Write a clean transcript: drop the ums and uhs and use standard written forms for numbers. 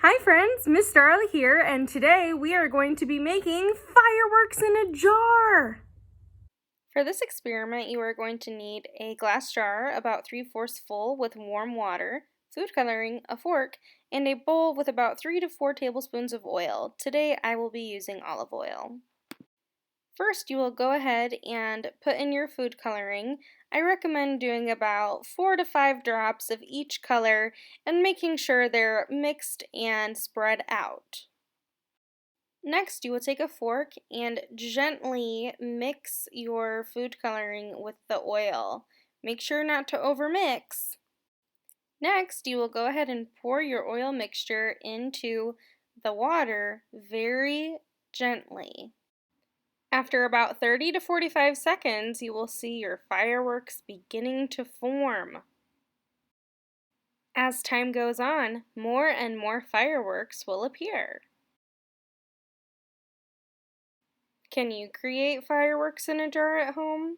Hi friends, Miss Darla here, and today we are going to be making fireworks in a jar. For this experiment, you are going to need a glass jar about 3/4 full with warm water, food coloring, a fork, and a bowl with about 3 to 4 tablespoons of oil. Today I will be using olive oil. First, you will go ahead and put in your food coloring. I recommend doing about 4 to 5 drops of each color and making sure they're mixed and spread out. Next, you will take a fork and gently mix your food coloring with the oil. Make sure not to overmix. Next, you will go ahead and pour your oil mixture into the water very gently. After about 30 to 45 seconds, you will see your fireworks beginning to form. As time goes on, more and more fireworks will appear. Can you create fireworks in a jar at home?